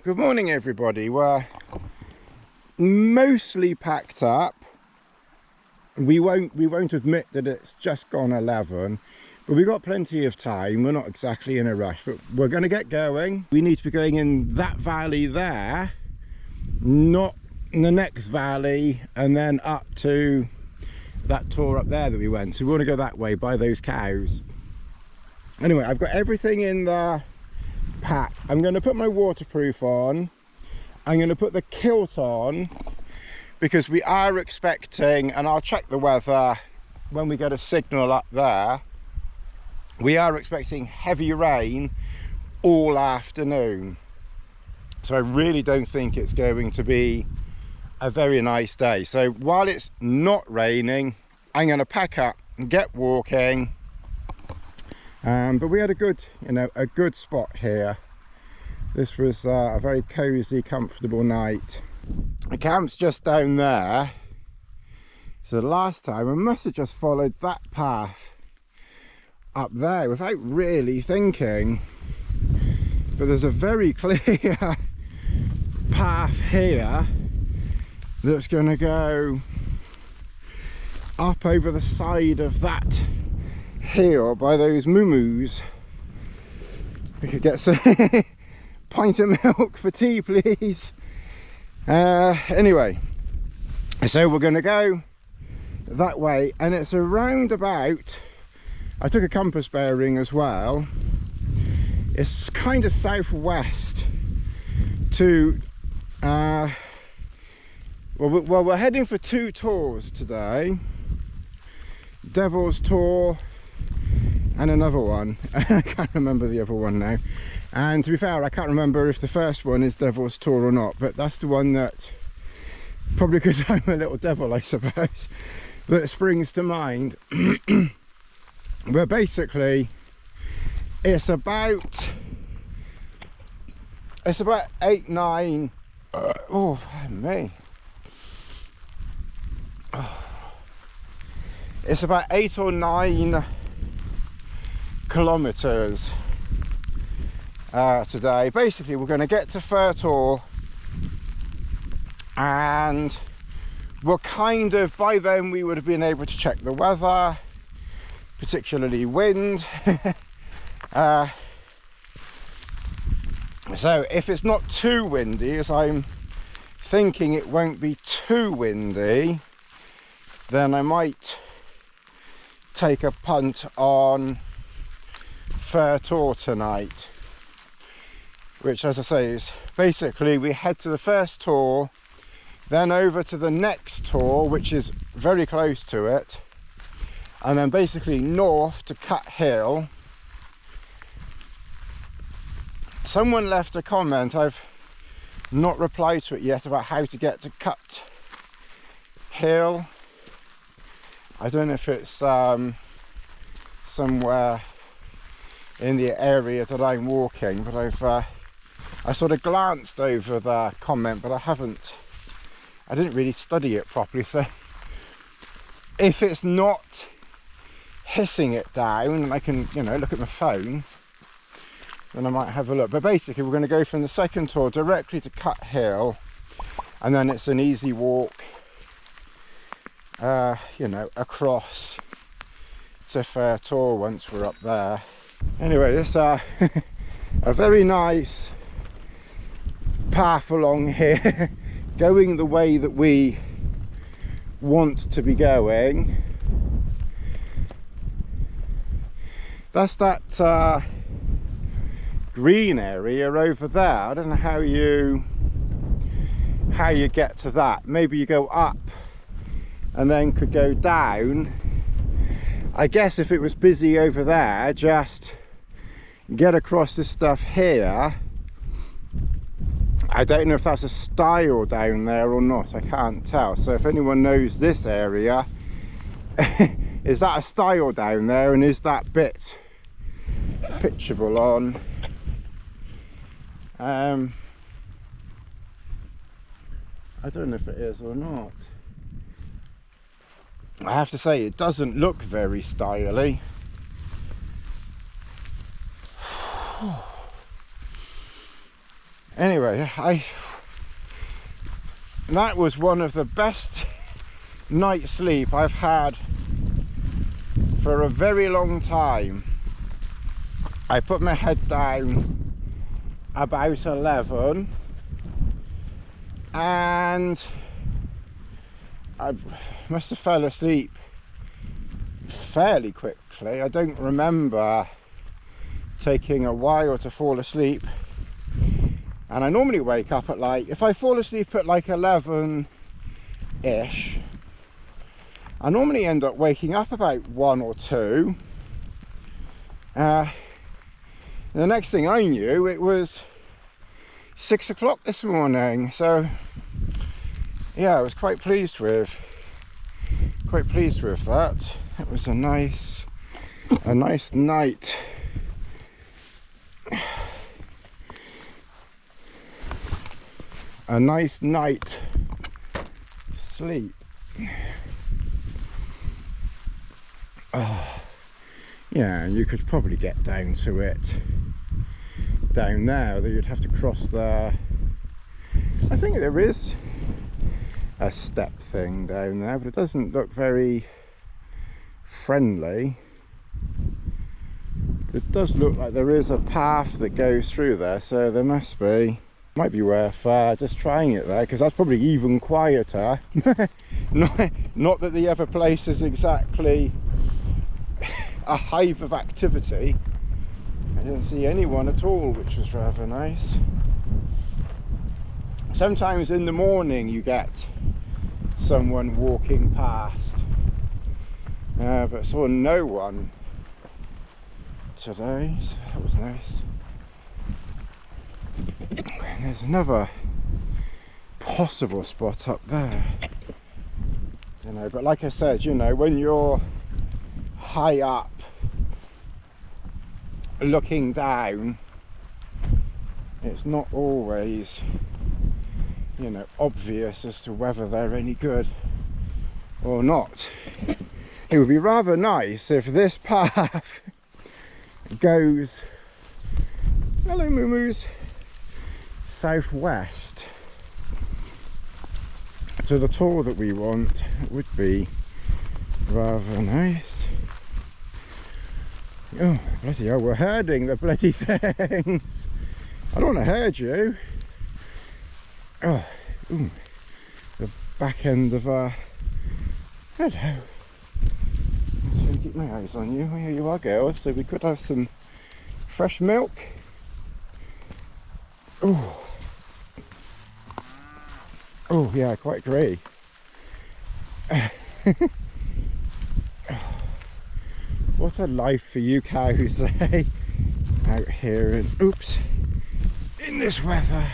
Good morning everybody. We're mostly packed up. We won't admit that it's just gone 11, but we've got plenty of time. We're not exactly in a rush, but we're going to get going. We need to be going in that valley there, not in the next valley, and then up to that tour up there that we went. So we want to go that way by those cows. Anyway, I've got everything in the pack. I'm going to put my waterproof on. I'm going to put the kilt on because we are expecting, and I'll check the weather when we get a signal up there, we are expecting heavy rain all afternoon. So I really don't think it's going to be a very nice day. So while it's not raining, I'm going to pack up and get walking. But we had a good, a good spot here. This was a very cozy, comfortable night. The camp's just down there. So last time I must have just followed that path up there without really thinking. But there's a very clear path here that's going to go up over the side of that hill by those moo-moos. We could get some pint of milk for tea, please. Anyway, so we're going to go that way, and it's around about, I took a compass bearing as well, it's kind of southwest to well, we're heading for two tours today. Devil's Tour and another one. I can't remember the other one now, and to be fair, I can't remember if the first one is Devil's Tour or not, but that's the one that, probably because I'm a little devil I suppose, that springs to mind. But basically it's about 8-9 oh me it's about 8 or 9 kilometers today. Basically we're going to get to Rough Tor, and we're kind of, by then we would have been able to check the weather, particularly wind. So if it's not too windy, as I'm thinking it won't be too windy, then I might take a punt on Rough Tor tonight, which, as I say, is basically we head to the first tour, then over to the next tour, which is very close to it, and then basically north to Cut Hill. Someone left a comment, I've not replied to it yet, about how to get to Cut Hill. I don't know if it's somewhere in the area that I'm walking, but I sort of glanced over the comment, but I didn't really study it properly. So if it's not hissing it down and I can, look at my phone, then I might have a look. But basically we're going to go from the second tour directly to Cut Hill, and then it's an easy walk across to Rough Tor once we're up there. Anyway, this a very nice path along here, going the way that we want to be going. That's that green area over there. I don't know how you get to that. Maybe you go up and then could go down. I guess if it was busy over there, just get across this stuff here. I don't know if that's a stile down there or not, I can't tell. So if anyone knows this area, is that a stile down there, and is that bit pitchable on? I don't know if it is or not. I have to say, it doesn't look very styly. Anyway, that was one of the best night's sleep I've had for a very long time. I put my head down about 11 and I must have fell asleep fairly quickly. I don't remember taking a while to fall asleep, and I normally wake up at like, if I fall asleep at like 11 ish, I normally end up waking up about 1 or 2. The next thing I knew, it was 6 o'clock this morning. So yeah, I was quite pleased with that. It was a nice night. A nice night sleep. Oh, yeah, you could probably get down to it down there, though you'd have to cross there. I think there is a step thing down there, but it doesn't look very friendly. It does look like there is a path that goes through there, so there must be. Might be worth just trying it there, because that's probably even quieter. not that the other place is exactly a hive of activity. I didn't see anyone at all, which was rather nice. Sometimes in the morning you get someone walking past, but I saw no one today, so that was nice. And there's another possible spot up there, you know, but like I said, you know, when you're high up looking down, it's not always, you know, obvious as to whether they're any good or not. It would be rather nice if this path goes, hello moo-moos, southwest to the tour that we want. It would be rather nice. Oh bloody hell, we're herding the bloody things. I don't want to herd you. Oh, ooh, the back end of hello. Let's keep my eyes on you. Here you are, girls. So we could have some fresh milk. Oh, oh yeah, quite agree. What a life for you cows, eh? Out here in, oops, in this weather.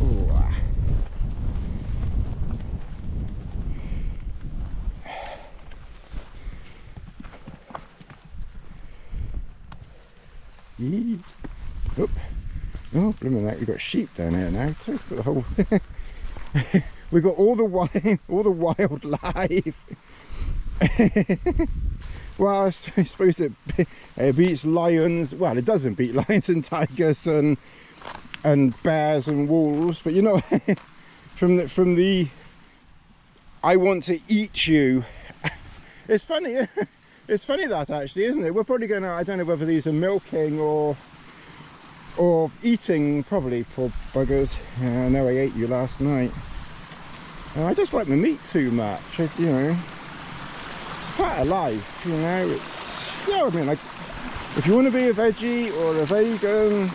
Oh. Yee. Oop. Oh, blooming heck, we've got sheep down here now too. Got the whole we've got all the wildlife. Well, I suppose it beats lions. Well, it doesn't beat lions and tigers and bears and wolves, but you know, from the I want to eat you. It's funny. It's funny that actually, isn't it? We're probably gonna, I don't know whether these are milking or eating, probably, poor buggers. I know I ate you last night. I just like my meat too much, you know. It's part of life, you know. It's, yeah, I mean, like, if you want to be a veggie or a vegan,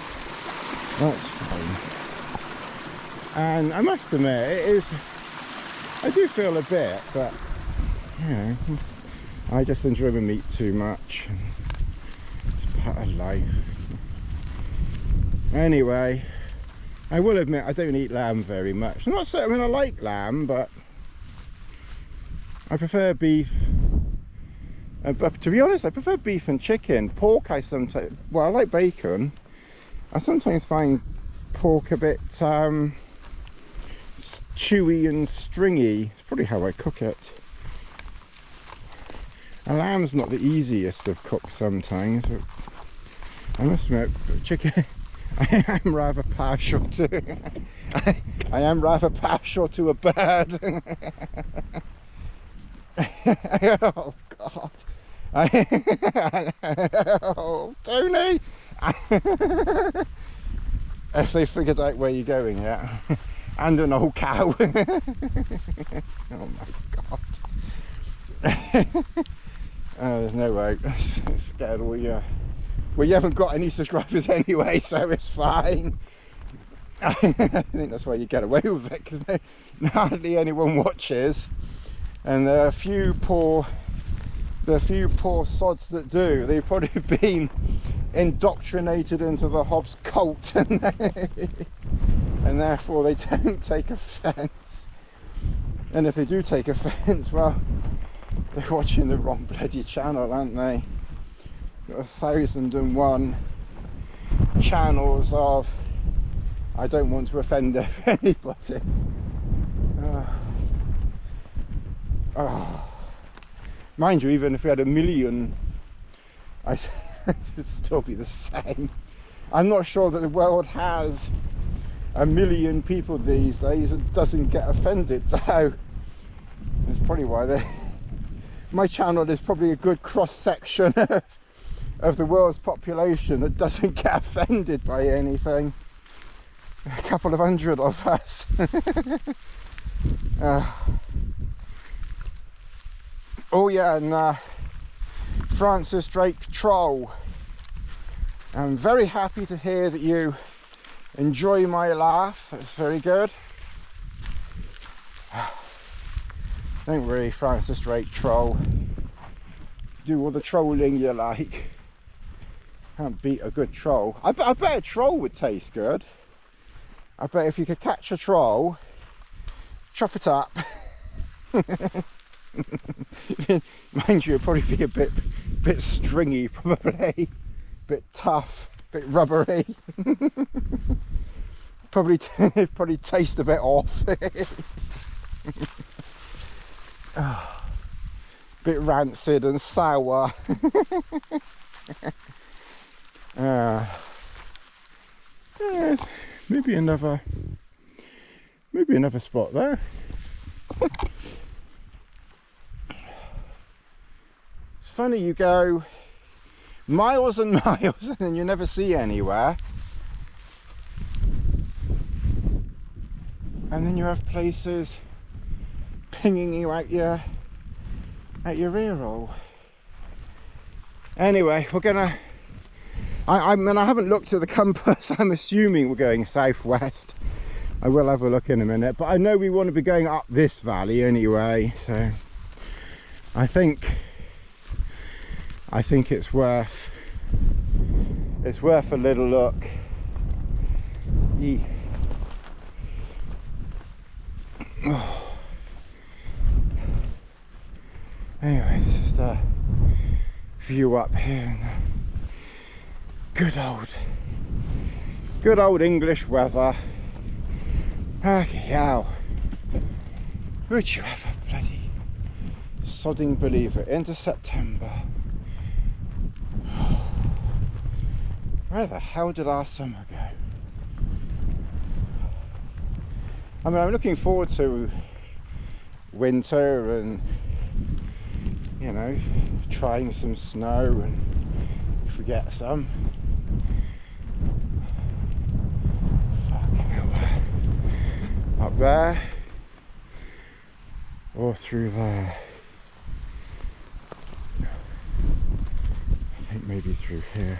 that's fine. And I must admit, it is, I do feel a bit, but, you know, I just enjoy my meat too much. It's part of life. Anyway, I will admit I don't eat lamb very much. I'm not saying, I mean, I like lamb, but I prefer beef. But to be honest, I prefer beef and chicken. Pork I sometimes, well, I like bacon. I sometimes find pork a bit chewy and stringy. It's probably how I cook it. A lamb's not the easiest of cooks sometimes, but I must admit, chicken, I am rather partial to I am rather partial to a bird. Oh God. Oh, Tony. If they figured out where you're going yet. And an old cow. Oh my God. Oh, there's no way. It's scared all you. Well, you haven't got any subscribers anyway, so it's fine. I think that's why you get away with it, because hardly anyone watches, and there are a few poor sods that do. They've probably been indoctrinated into the Hobbs cult, and therefore they don't take offence. And if they do take offence, well, they're watching the wrong bloody channel, aren't they? Got 1001 channels of I don't want to offend anybody. Mind you, even if we had 1 million, it would still be the same. I'm not sure that the world has 1 million people these days that doesn't get offended, though. That's probably why my channel is probably a good cross-section of the world's population that doesn't get offended by anything. A couple of hundred of us. Oh yeah, and Francis Drake Troll, I'm very happy to hear that you enjoy my laugh. That's very good. Don't worry, Francis Drake Troll, do all the trolling you like. Can't beat a good troll. I bet a troll would taste good. I bet if you could catch a troll, chop it up. Mind you, it'd probably be a bit stringy, probably. Bit tough, bit rubbery. probably taste a bit off. Bit rancid and sour. Yeah, maybe another spot there. It's funny, you go miles and miles and then you never see anywhere, and then you have places pinging you at your rear roll. Anyway, we're gonna I mean, I haven't looked at the compass. I'm assuming we're going southwest. I will have a look in a minute, but I know we want to be going up this valley anyway, so I think it's worth a little look. Oh. Anyway, this is the view up here. Good old English weather. How would you ever bloody sodding believe it? Into September. Where the hell did our summer go? I mean, I'm looking forward to winter and, you know, trying some snow, and if we get some. Up there or through there. I think maybe through here.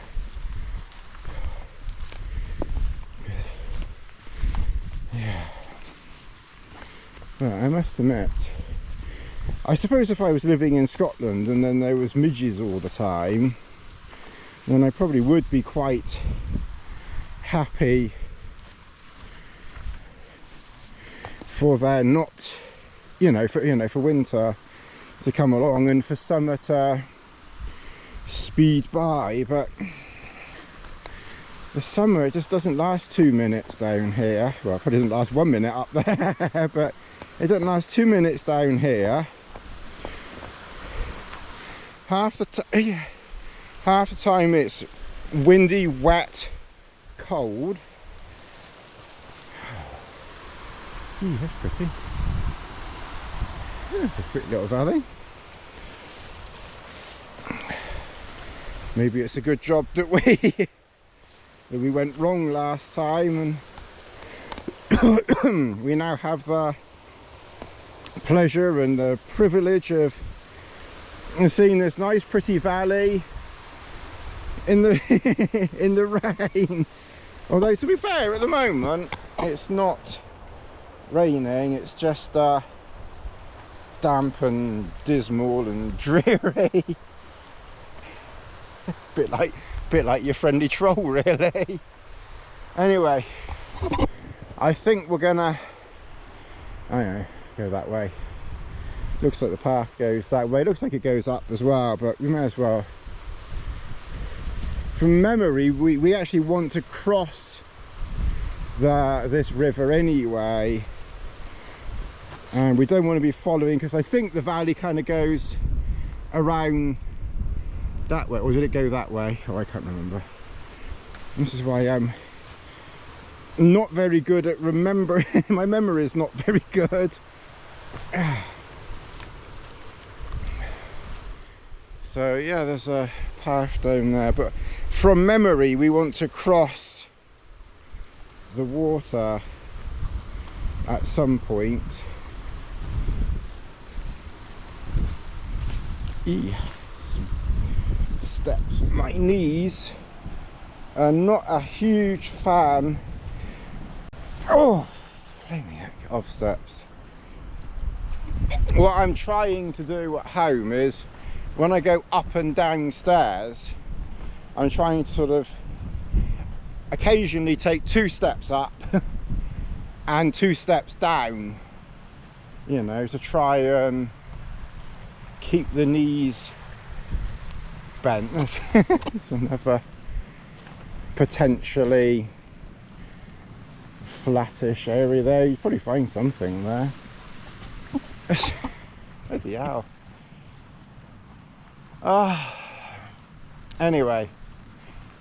Yeah. Well, I must admit, I suppose if I was living in Scotland and then there was midges all the time, then I probably would be quite happy for there not, for winter to come along and for summer to speed by. But the summer, it just doesn't last 2 minutes down here. Well, it probably doesn't last 1 minute up there, but it doesn't last 2 minutes down here. Half the time it's windy, wet, cold. Ooh, that's pretty. Yeah, it's a pretty little valley. Maybe it's a good job that we went wrong last time, and we now have the pleasure and the privilege of seeing this nice pretty valley in the in the rain. Although to be fair, at the moment it's not raining, it's just damp and dismal and dreary. bit like your friendly troll, really. Anyway, I think we're gonna, I don't know, go that way. Looks like the path goes that way. Looks like it goes up as well, but we may as well. From memory, we actually want to cross this river anyway, and we don't want to be following, because I think the valley kind of goes around that way, or did it go that way? Oh, I can't remember. This is why I'm not very good at remembering. My memory is not very good. So yeah, there's a path down there, but from memory we want to cross the water at some point. Steps. My knees are not a huge fan, oh, flaming heck, of steps. What I'm trying to do at home is, when I go up and down stairs, I'm trying to sort of occasionally take 2 steps up and 2 steps down, you know, to try and keep the knees bent. There's another potentially flattish area there. You probably find something there. Bloody hell. Anyway,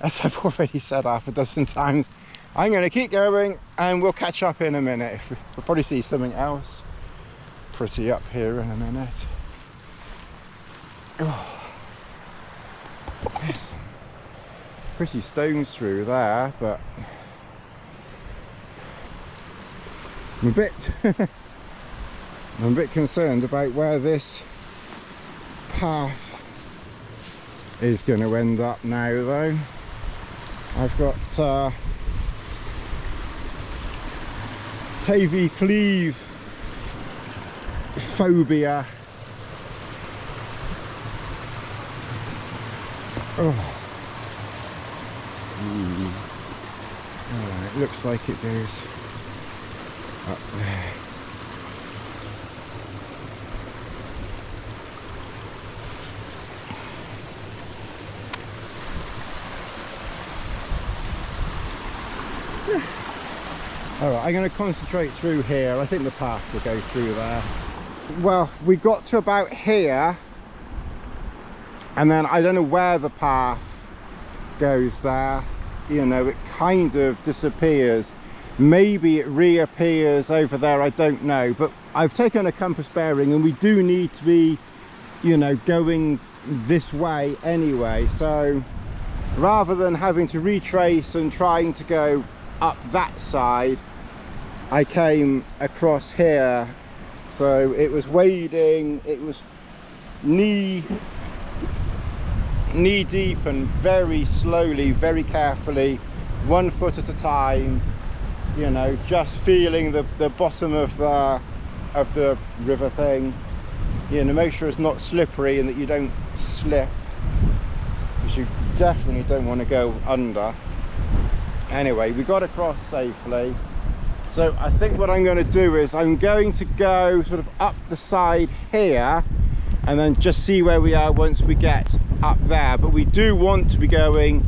as I've already said half a dozen times, I'm going to keep going and we'll catch up in a minute. We'll probably see something else pretty up here in a minute. Oh. Yes. Pretty stones through there, but I'm a bit concerned about where this path is going to end up now, though. I've got Tavy Cleave phobia. Oh. It looks like it goes up there. Alright, I'm going to concentrate through here. I think the path will go through there. Well, we got to about here, and then I don't know where the path goes there. You know, it kind of disappears. Maybe it reappears over there, I don't know. But I've taken a compass bearing and we do need to be, you know, going this way anyway. So rather than having to retrace and trying to go up that side, I came across here. So it was wading, it was knee deep and very slowly, very carefully, 1 foot at a time, you know, just feeling the bottom of the river thing, you know, make sure it's not slippery and that you don't slip, because you definitely don't want to go under. Anyway, we got across safely. So I think what I'm going to do is I'm going to go sort of up the side here and then just see where we are once we get up there. But we do want to be going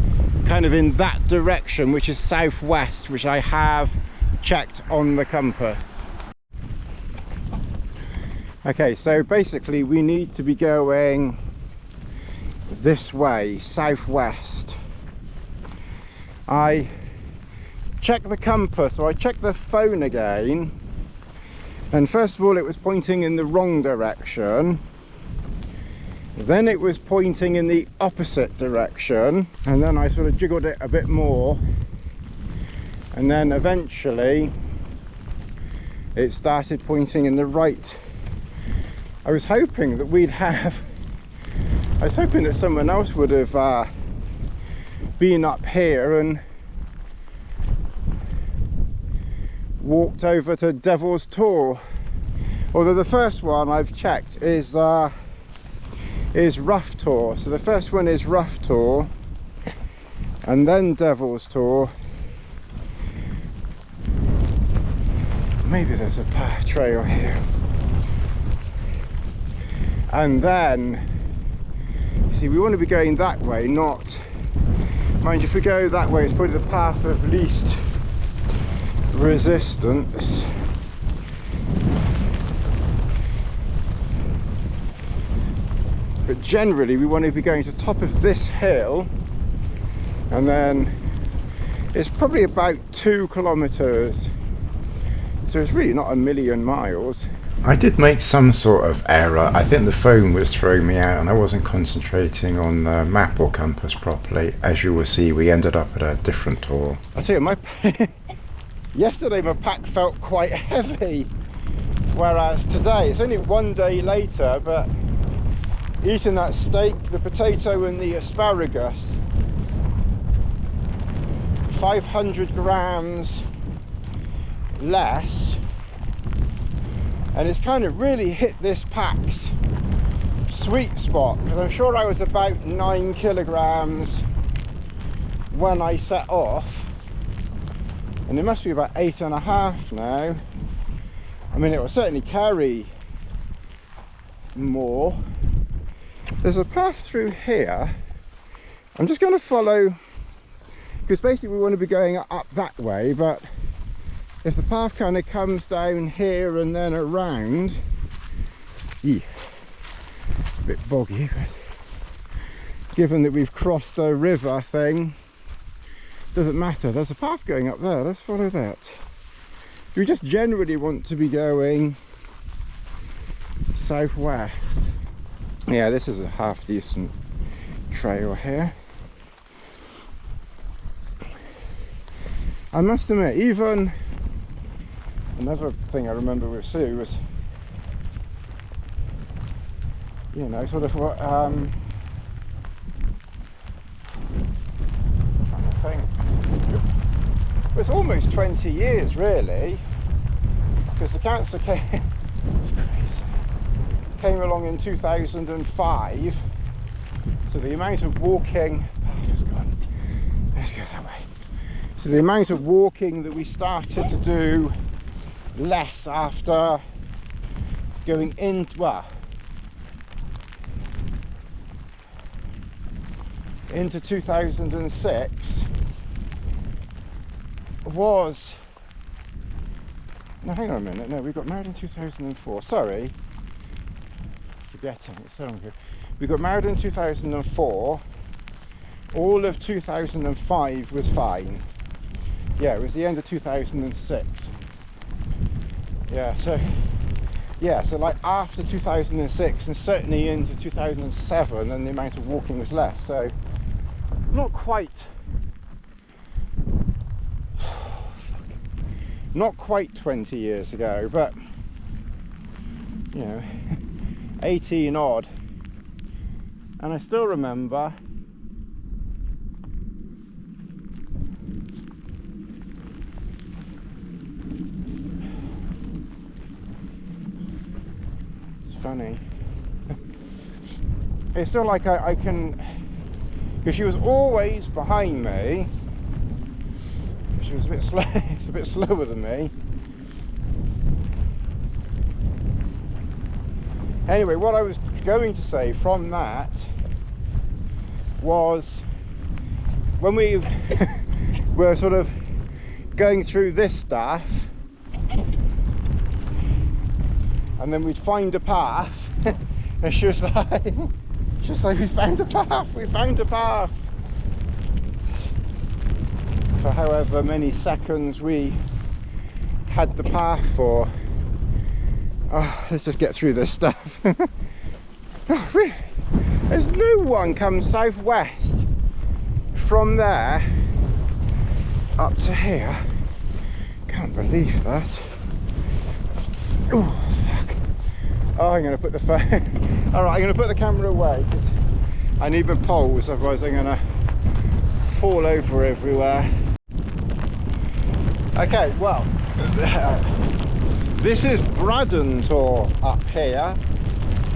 kind of in that direction, which is southwest, which I have checked on the compass. Okay, so basically we need to be going this way, southwest. I checked the compass, so I checked the phone again, and first of all it was pointing in the wrong direction, then it was pointing in the opposite direction, and then I sort of jiggled it a bit more, and then eventually it started pointing in the right. I was hoping that someone else would have been up here and walked over to Devil's Tor, although the first one I've checked is Rough Tor. So the first one is Rough Tor and then Devil's Tor. Maybe there's a path trail here, and then see, we want to be going that way, not, mind you, if we go that way it's probably the path of least resistance. But generally we want to be going to the top of this hill, and then it's probably about 2 kilometers, so it's really not a million miles. I did make some sort of error. I think the phone was throwing me out and I wasn't concentrating on the map or compass properly. As you will see, we ended up at a different tour. I'll tell you, yesterday my pack felt quite heavy, whereas today, it's only one day later, but eating that steak, the potato and the asparagus, 500 grams less, and it's kind of really hit this pack's sweet spot, because I'm sure I was about 9 kilograms when I set off, and it must be about 8.5 now. I mean, it will certainly carry more. There's a path through here. I'm just going to follow, because basically we want to be going up that way, but if the path kind of comes down here and then around, a bit boggy, but given that we've crossed a river thing, doesn't matter. There's a path going up there, let's follow that. We just generally want to be going southwest. Yeah, this is a half decent trail here. I must admit, even another thing I remember with Sue was, you know, sort of what, trying to think. It was almost 20 years really, because the cancer came along in 2005, so the amount of walking, path is gone, let's go that way. So the amount of walking that we started to do less after going in, well, into 2006 was, no, hang on a minute, no, we got married in 2004, sorry, forgetting, it's so long ago. We got married in 2004, all of 2005 was fine. Yeah, it was the end of 2006. Yeah, so like after 2006 and certainly into 2007, then the amount of walking was less. So not quite 20 years ago, but you know, 18 odd. And I still remember funny. It's still like I can, because she was always behind me. She was a bit slow, it's a bit slower than me. Anyway, what I was going to say from that was, when we were sort of going through this stuff, and then we'd find a path, and she was like, we found a path, we found a path. for however many seconds we had the path for. Oh, let's just get through this stuff. There's no one comes southwest from there up to here. Can't believe that. Oh, fuck. Oh, I'm going to put the phone. Alright, I'm going to put the camera away because I need my poles, otherwise I'm going to fall over everywhere. Okay, well, this is Braddon Tor up here.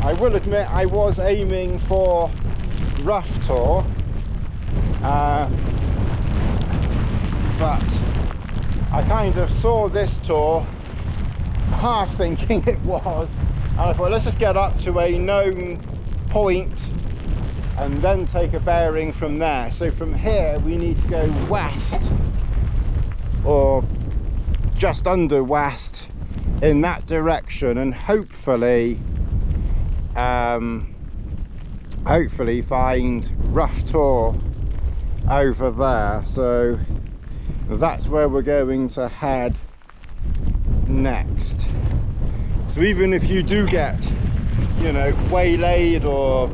I will admit I was aiming for Rough Tor, but I kind of saw this Tor, half thinking it was, and I thought let's just get up to a known point and then take a bearing from there. So from here we need to go west, or just under west in that direction, and hopefully find Rough Tor over there. So that's where we're going to head next. So even if you do get, you know, waylaid, or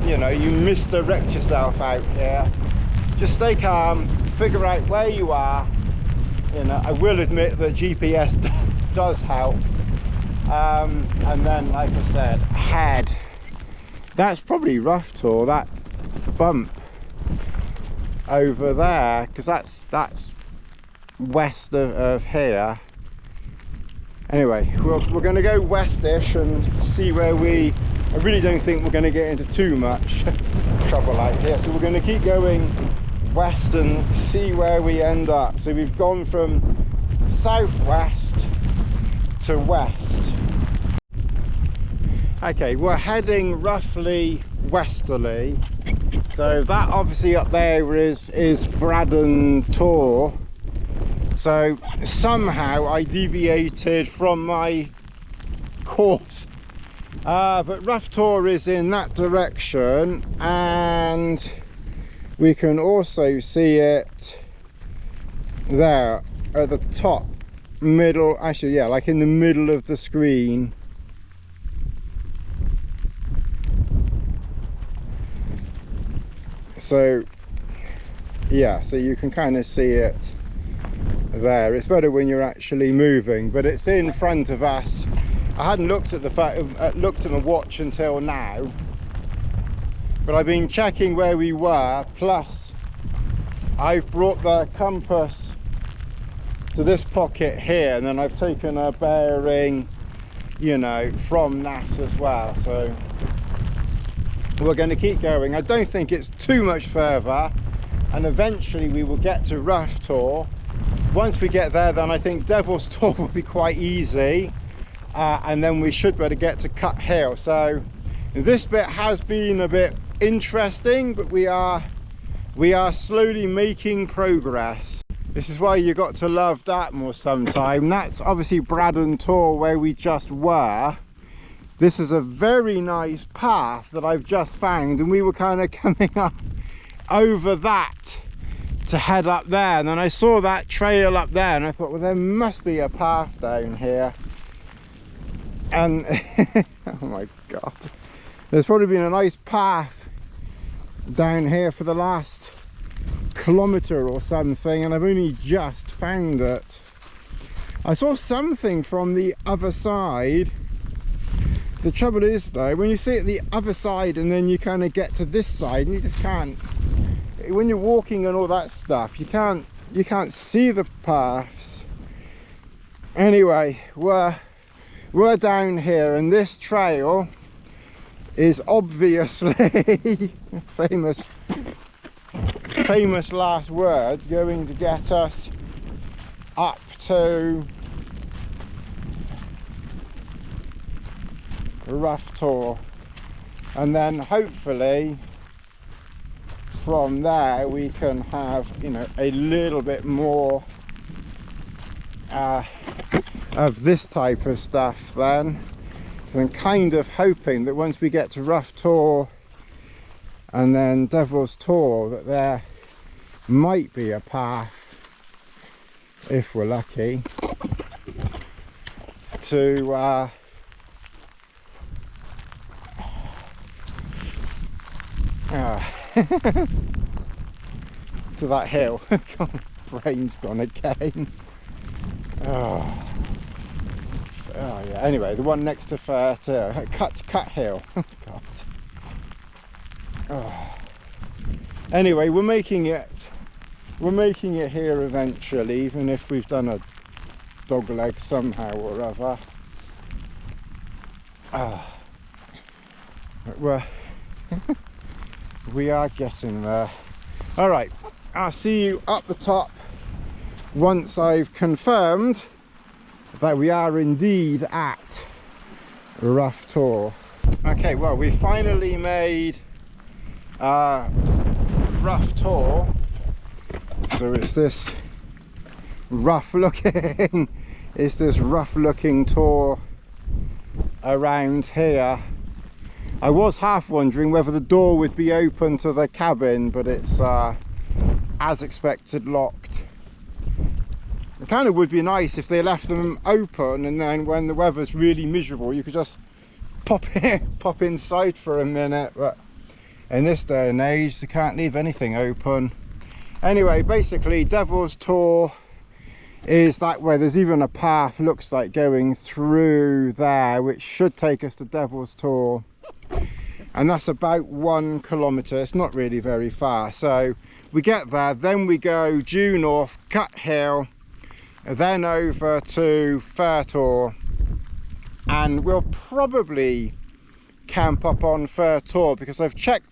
you know, you misdirect yourself out here, just stay calm, figure out where you are. You know, I will admit that GPS does help, and then, like I said, head. That's probably Rough Tor, that bump over there, because that's west of here. Anyway, we're going to go westish and see where I really don't think we're going to get into too much trouble out here, so we're going to keep going west and see where we end up. So we've gone from southwest to west. Okay, we're heading roughly westerly, so that obviously up there is Braddon Tor. So somehow I deviated from my course, but Rough Tor is in that direction, and we can also see it there at the top middle, actually, yeah, like in the middle of the screen. So yeah, so you can kind of see it there. It's better when you're actually moving, but it's in front of us. I hadn't looked at the watch until now, but I've been checking where we were, plus I've brought the compass to this pocket here, and then I've taken a bearing, you know, from that as well. So we're going to keep going. I don't think it's too much further, and eventually we will get to Rough Tor. Once we get there, then I think Devil's Tor will be quite easy, and then we should be able to get to Cut Hill. So this bit has been a bit interesting, but we are slowly making progress. This is why you got to love Dartmoor sometime. That's obviously Braddon Tor where we just were. This is a very nice path that I've just found, and we were kind of coming up over that to head up there, and then I saw that trail up there and I thought, well, there must be a path down here. And oh my god, there's probably been a nice path down here for the last kilometre or something, and I've only just found it. I saw something from the other side. The trouble is though, when you see it the other side and then you kind of get to this side, and you just can't, when you're walking and all that stuff, you can't see the paths. Anyway, we're down here, and this trail is obviously famous last words, going to get us up to Rough Tor, and then hopefully from there we can have, you know, a little bit more of this type of stuff then. I'm kind of hoping that once we get to Rough Tor and then Devil's Tor, that there might be a path if we're lucky, to to that hill. God, brain's gone again. Oh yeah, anyway, the one next to Cut Hill. Oh God. Oh. Anyway, we're making it here eventually, even if we've done a dog leg somehow or other. But we are getting there. All right, I'll see you up the top once I've confirmed that we are indeed at Rough Tor. Okay, well, we finally made Rough Tor. So it's this rough looking tor around here. I was half wondering whether the door would be open to the cabin, but it's as expected locked. It kind of would be nice if they left them open, and then when the weather's really miserable you could just pop inside for a minute, but in this day and age they can't leave anything open. Anyway, basically Devil's Tor is that way. There's even a path, looks like, going through there, which should take us to Devil's Tor, and that's about 1 kilometre. It's not really very far. So we get there, then we go due north, Cut Hill, then over to Tor, and we'll probably camp up on Tor because I've checked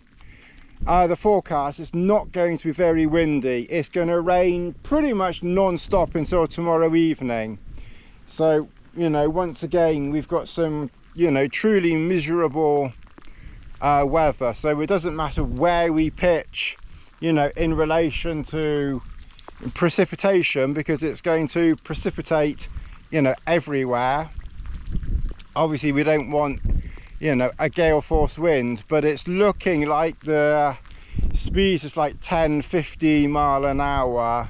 the forecast. It's not going to be very windy. It's going to rain pretty much non-stop until tomorrow evening. So, you know, once again we've got some, you know, truly miserable weather. So it doesn't matter where we pitch, you know, in relation to precipitation, because it's going to precipitate, you know, everywhere. Obviously we don't want, you know, a gale force wind, but it's looking like the speed is like 10-15 mile an hour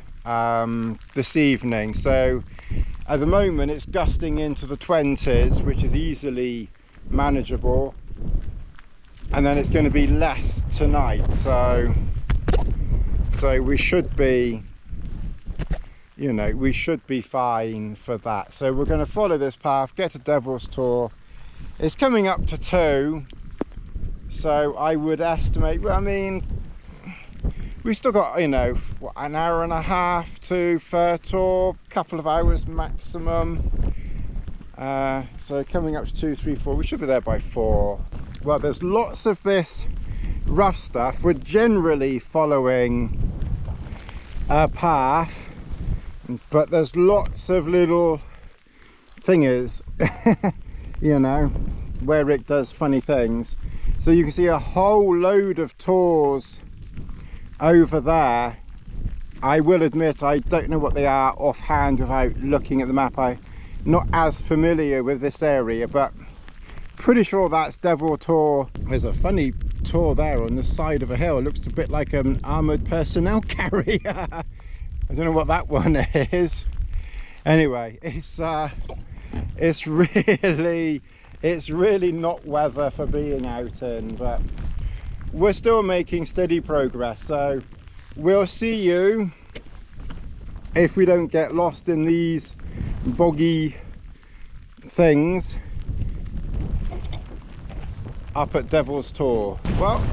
this evening. So at the moment it's gusting into the 20s, which is easily manageable, and then it's going to be less tonight. So we should be, you know, we should be fine for that. So we're going to follow this path, get to Devil's Tor. It's coming up to 2, so I would estimate, well, I mean, we've still got, you know, what, an hour and a half to Tor, couple of hours maximum. So coming up to 2, 3, 4, we should be there by 4. Well, there's lots of this rough stuff. We're generally following a path, but there's lots of little thingies, you know, where it does funny things. So you can see a whole load of tors over there. I will admit I don't know what they are offhand without looking at the map. I'm not as familiar with this area, but pretty sure that's Devil's Tor. There's a funny tor there on the side of a hill. It looks a bit like an armoured personnel carrier. I don't know what that one is. Anyway, it's really not weather for being out in, but we're still making steady progress. So we'll see you, if we don't get lost in these boggy things, up at Devil's Tor. Well,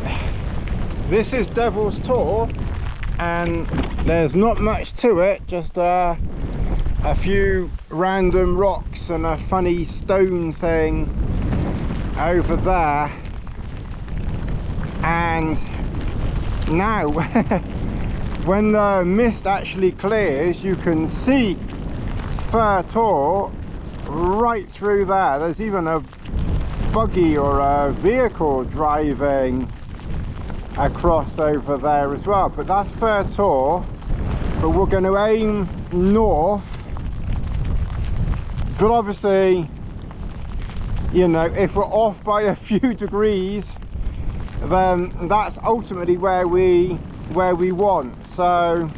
this is Devil's Tor, and there's not much to it, just a few random rocks and a funny stone thing over there. And now when the mist actually clears, you can see Tor right through there. There's even a buggy or a vehicle driving across over there as well, but that's Tor. But we're going to aim north, but obviously, you know, if we're off by a few degrees, then that's ultimately where we want. So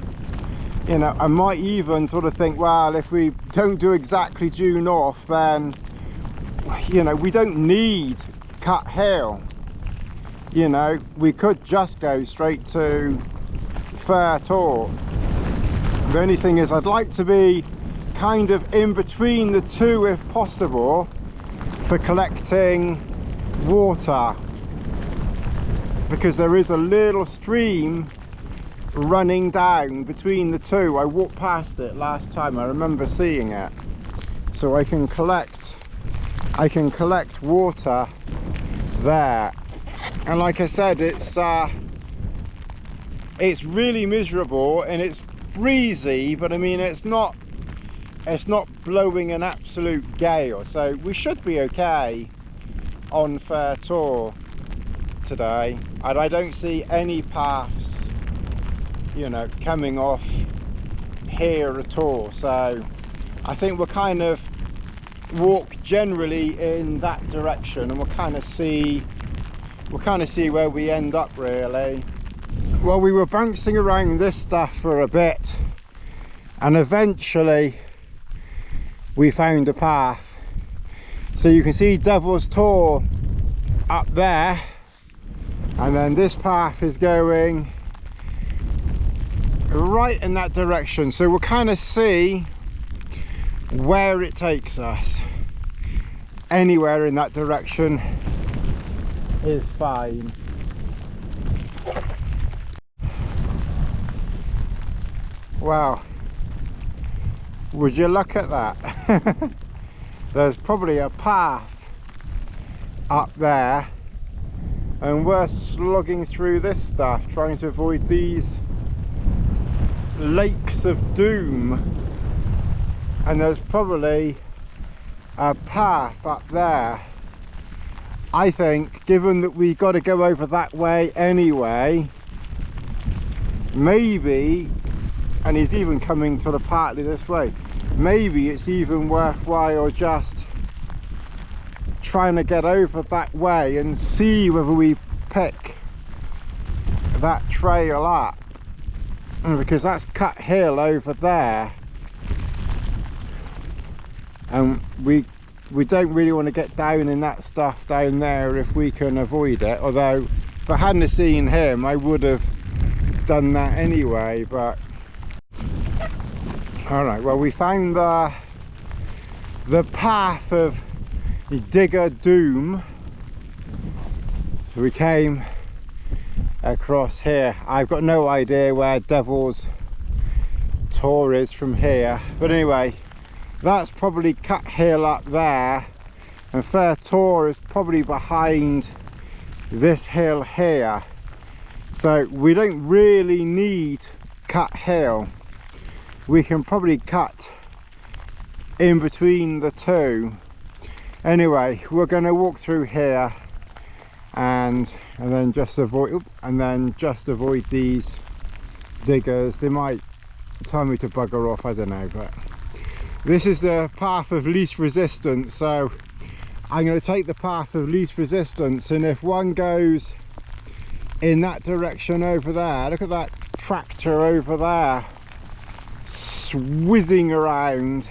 You know, I might even sort of think, well, if we don't do exactly due north, then, you know, we don't need Cut Hill. You know, we could just go straight to Rough Tor. The only thing is, I'd like to be kind of in between the two if possible for collecting water, because there is a little stream running down between the two. I walked past it last time, I remember seeing it, so I can collect water there. And like I said, it's really miserable and it's breezy, but I mean it's not blowing an absolute gale, so we should be okay on Rough Tor today. And I don't see any paths, you know, coming off here at all, so I think we'll kind of walk generally in that direction and we'll kind of see where we end up really. Well, we were bouncing around this stuff for a bit and eventually we found a path. So you can see Devil's Tor up there, and then this path is going right in that direction, so we'll kind of see where it takes us. Anywhere in that direction is fine. Wow, would you look at that? There's probably a path up there and we're slogging through this stuff trying to avoid these lakes of doom, and there's probably a path up there. I think, given that we got to go over that way anyway, maybe, and he's even coming sort of partly this way, maybe it's even worthwhile just trying to get over that way and see whether we pick that trail up, because that's Cut Hill over there, and we don't really want to get down in that stuff down there if we can avoid it. Although if I hadn't seen him I would have done that anyway. But all right, well, we found the path of Digger Doom, so we came across here. I've got no idea where Devil's Tor is from here, but anyway, that's probably Cut Hill up there, and Rough Tor is probably behind this hill here, so we don't really need Cut Hill. We can probably cut in between the two. Anyway, we're going to walk through here and then just avoid these diggers. They might tell me to bugger off, I don't know, but this is the path of least resistance, so I'm going to take the path of least resistance, and if one goes in that direction over there, look at that tractor over there whizzing around.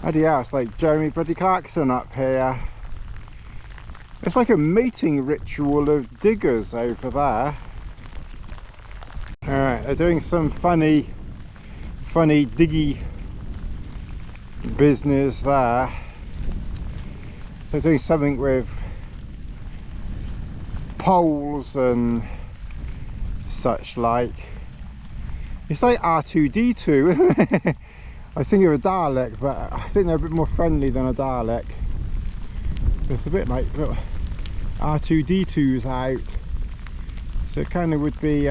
Bloody hell, it's like Jeremy bloody Clarkson up here. It's like a mating ritual of diggers over there. Alright, they're doing some funny diggy business there. So they're doing something with poles and such like. It's like R2-D2. I was thinking of a Dalek, but I think they're a bit more friendly than a Dalek. It's a bit like, look, R2-D2's out, so it kind of would be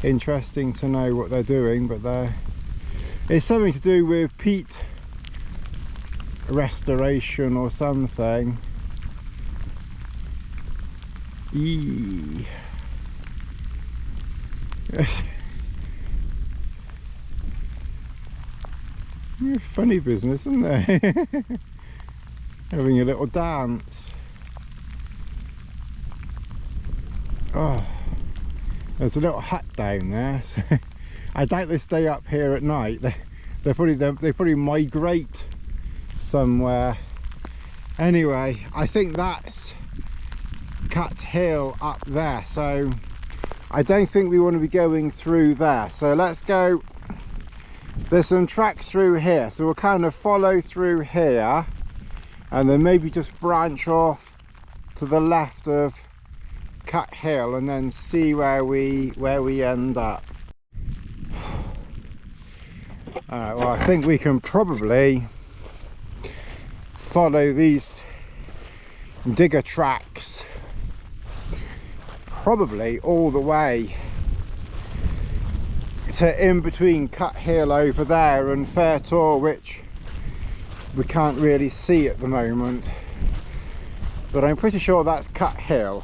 interesting to know what they're doing. But it's something to do with peat restoration or something. Eee. Funny business, isn't there? Having a little dance. Oh, there's a little hut down there. So I doubt they stay up here at night. They probably migrate somewhere. Anyway, I think that's Cut Hill up there, so I don't think we want to be going through there. So let's go. There's some tracks through here, so we'll kind of follow through here and then maybe just branch off to the left of Cut Hill and then see where we end up. Alright, well, I think we can probably follow these digger tracks probably all the way to in between Cut Hill over there and Fair Tor, which we can't really see at the moment, but I'm pretty sure that's Cut Hill.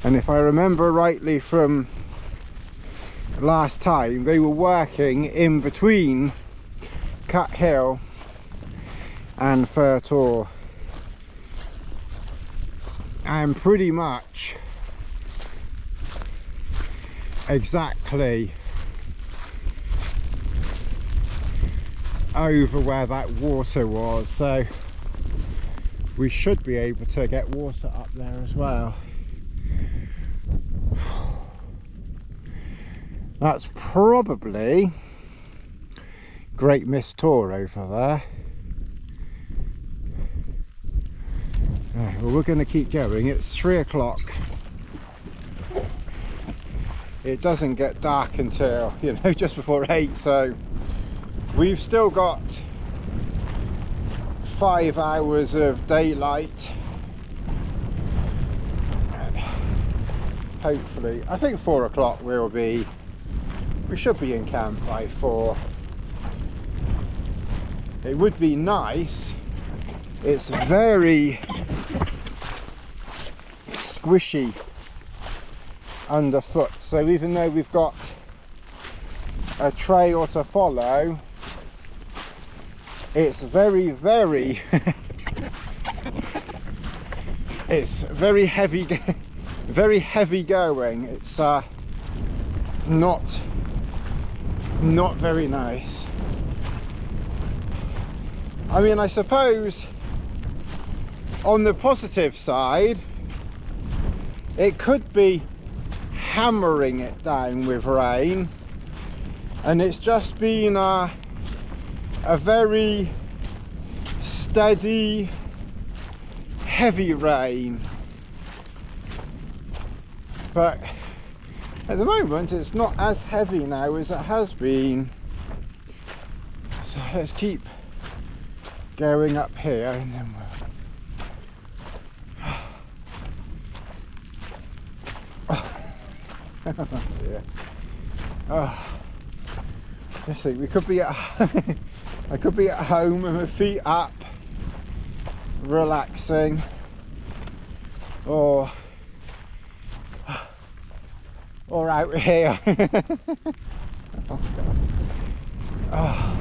And if I remember rightly from last time, they were working in between Cut Hill and Fair Tor, and pretty much exactly over where that water was, so we should be able to get water up there as well. That's probably Great Mist Tor over there. Right, well, we're going to keep going. It's 3 o'clock. It doesn't get dark until, you know, just before 8, so we've still got 5 hours of daylight. And hopefully, I think 4 o'clock we should be in camp by 4. It would be nice. It's very squishy underfoot, so even though we've got a trail to follow, it's very it's very heavy going. It's not very nice. I mean, I suppose on the positive side, it could be hammering it down with rain, and it's just been a very steady, heavy rain. But at the moment it's not as heavy now as it has been, so let's keep going up here and then yeah. Oh, let's see, we could be at I could be at home with my feet up relaxing, or out here. Oh, God. Oh.